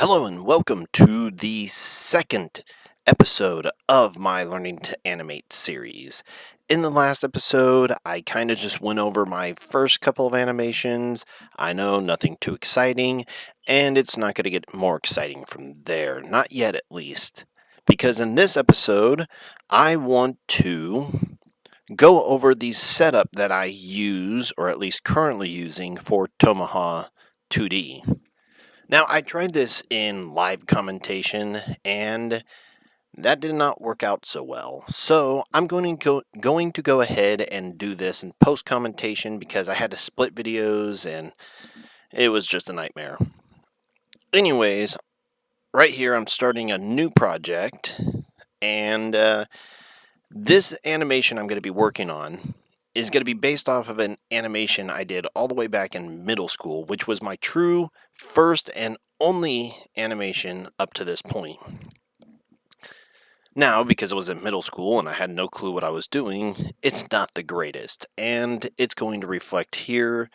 Hello and welcome to the second episode of my Learning to Animate series. In the last episode, I kind of just went over my first couple of animations. I know, nothing too exciting, and it's not going to get more exciting from there, not yet at least. Because in this episode, I want to go over the setup that I use, or at least currently using, for Tomoha 2D. Now, I tried this in live commentation, and that did not work out so well. So, I'm going to go ahead and do this in post commentation because I had to split videos and it was just a nightmare. Anyways, right here I'm starting a new project, and this animation I'm going to be working on is going to be based off of an animation I did all the way back in middle school, which was my true first and only animation up to this point. Now, because it was in middle school and I had no clue what I was doing, it's not the greatest, and it's going to reflect here.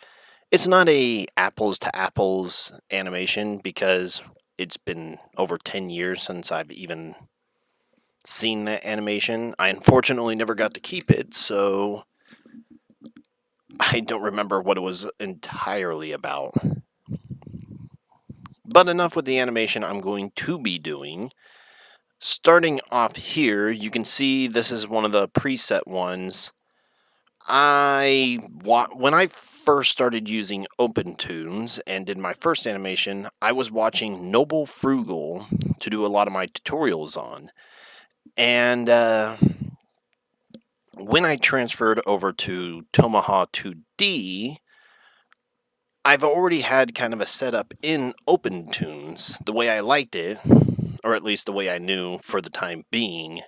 It's not a apples to apples animation because it's been over 10 years since I've even seen that animation. I unfortunately never got to keep it, so I don't remember what it was entirely about. But enough with the animation I'm going to be doing. Starting off here, you can see this is one of the preset ones. When I first started using OpenToonz and did my first animation, I was watching Noble Frugal to do a lot of my tutorials on. And when I transferred over to Tomoha 2D, I've already had kind of a setup in OpenToonz the way I liked it, or at least the way I knew for the time being.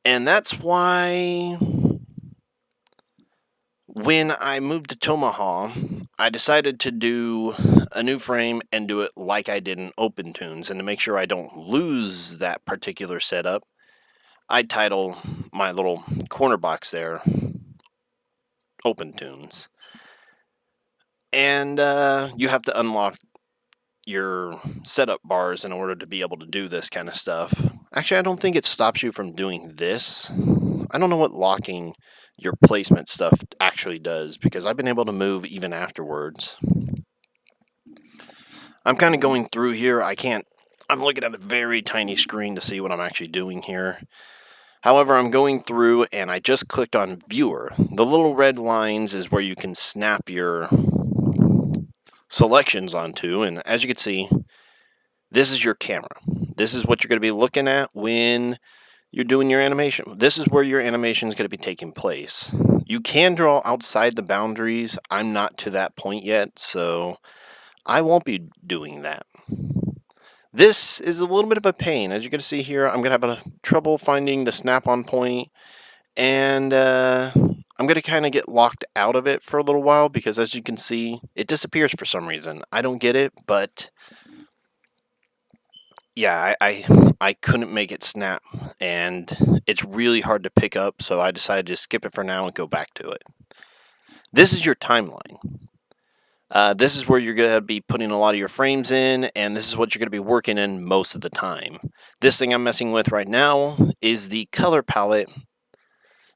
And that's why when I moved to Tomoha, I decided to do a new frame and do it like I did in OpenToonz. And to make sure I don't lose that particular setup, I title my little corner box there OpenToonz. And you have to unlock your setup bars in order to be able to do this kind of stuff. Actually, I don't think it stops you from doing this. I don't know what locking your placement stuff actually does, because I've been able to move even afterwards. I'm kind of going through here. I'm looking at a very tiny screen to see what I'm actually doing here. However, I'm going through and I just clicked on viewer. The little red lines is where you can snap your selections onto, and as you can see, this is your camera. This is what you're going to be looking at when you're doing your animation. This is where your animation is going to be taking place. You can draw outside the boundaries. I'm not to that point yet, so I won't be doing that. This is a little bit of a pain. As you can see here, I'm going to have trouble finding the snap-on point, and I'm going to kind of get locked out of it for a little while because, as you can see, it disappears for some reason. I don't get it, but yeah, I couldn't make it snap, and it's really hard to pick up, so I decided to skip it for now and go back to it. This is your timeline. This is where you're going to be putting a lot of your frames in, and this is what you're going to be working in most of the time. This thing I'm messing with right now is the color palette.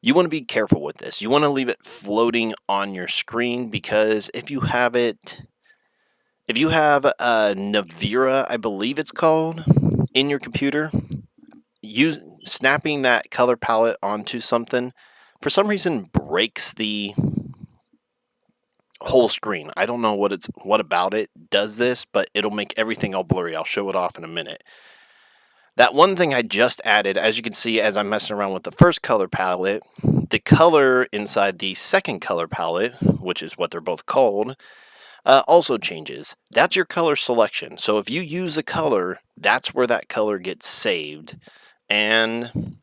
You want to be careful with this. You want to leave it floating on your screen, because if you have Navira, I believe it's called, in your computer, snapping that color palette onto something, for some reason, breaks the whole screen. I don't know what about it does this, but it'll make everything all blurry. I'll show it off in a minute. That one thing I just added, as you can see, as I'm messing around with the first color palette, the color inside the second color palette, which is what they're both called, also changes. That's your color selection. So if you use a color, that's where that color gets saved. And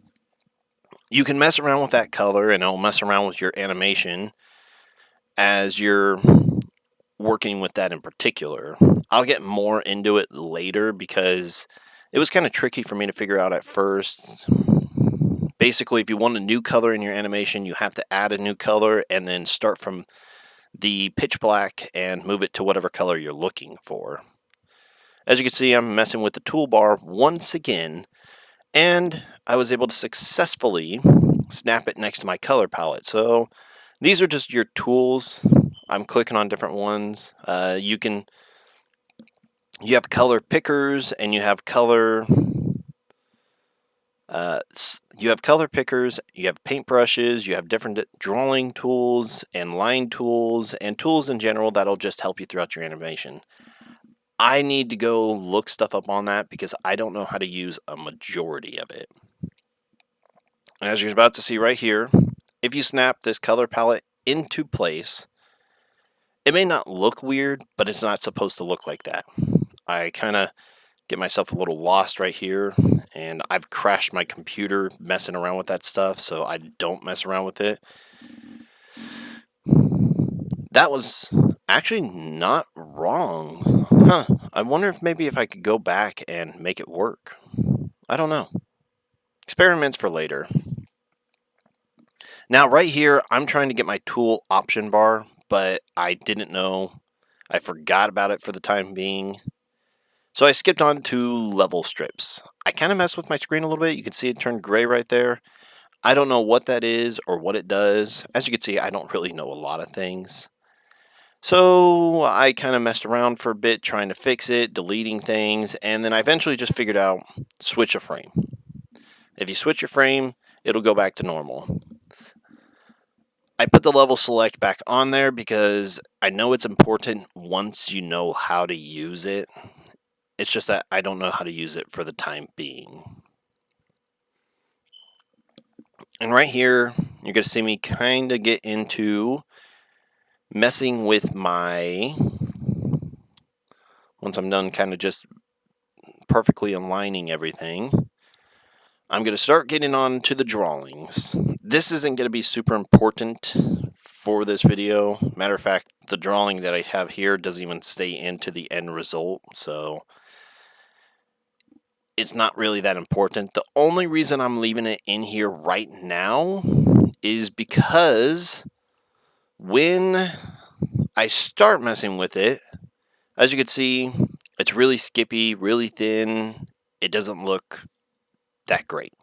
you can mess around with that color, and it'll mess around with your animation as you're working with that in particular. I'll get more into it later because it was kind of tricky for me to figure out at first. Basically, if you want a new color in your animation, you have to add a new color and then start from the pitch black and move it to whatever color you're looking for. As you can see, I'm messing with the toolbar once again, and I was able to successfully snap it next to my color palette. So these are just your tools. I'm clicking on different ones. You have color pickers, and you have color pickers, you have paintbrushes, you have different drawing tools and line tools and tools in general that'll just help you throughout your animation. I need to go look stuff up on that because I don't know how to use a majority of it. As you're about to see right here, if you snap this color palette into place, it may not look weird, but it's not supposed to look like that. I kind of get myself a little lost right here, and I've crashed my computer messing around with that stuff, so I don't mess around with it. That was actually not wrong. I wonder if I could go back and make it work. I don't know. Experiments for later. Now right here, I'm trying to get my tool option bar, but I didn't know. I forgot about it for the time being. So I skipped on to level strips. I kind of messed with my screen a little bit. You can see it turned gray right there. I don't know what that is or what it does. As you can see, I don't really know a lot of things. So I kind of messed around for a bit trying to fix it, deleting things, and then I eventually just figured out switch a frame. If you switch your frame, it'll go back to normal. I put the level select back on there because I know it's important once you know how to use it. It's just that I don't know how to use it for the time being. And right here, you're going to see me kind of get into messing with once I'm done kind of just perfectly aligning everything, I'm going to start getting on to the drawings. This isn't going to be super important for this video. Matter of fact, the drawing that I have here doesn't even stay into the end result, so it's not really that important. The only reason I'm leaving it in here right now is because when I start messing with it, as you can see, it's really skippy, really thin. It doesn't look that great.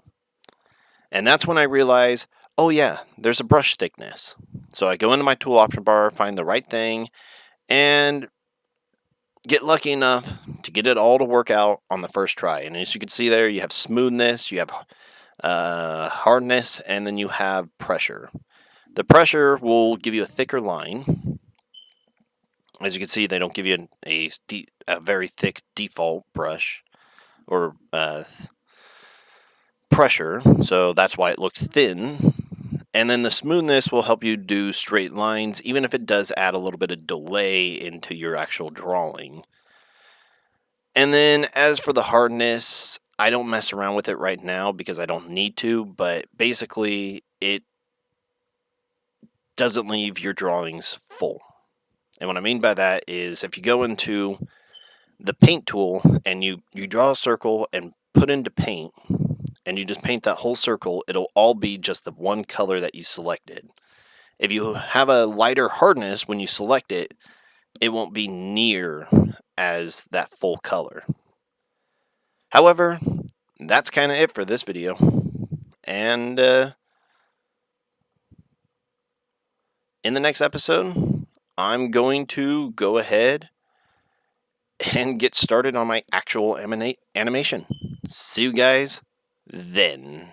And that's when I realize, oh yeah, there's a brush thickness. So I go into my tool option bar, find the right thing, and get lucky enough to get it all to work out on the first try. And as you can see there, you have smoothness, you have hardness, and then you have pressure. The pressure will give you a thicker line. As you can see, they don't give you a very thick default brush or pressure, so that's why it looks thin. And then the smoothness will help you do straight lines, even if it does add a little bit of delay into your actual drawing. And then as for the hardness, I don't mess around with it right now because I don't need to, but basically it doesn't leave your drawings full. And what I mean by that is if you go into the paint tool and you draw a circle and put into paint, and you just paint that whole circle, it'll all be just the one color that you selected. If you have a lighter hardness when you select it, it won't be near as that full color. However, that's kind of it for this video. And in the next episode, I'm going to go ahead and get started on my actual animation. See you guys then.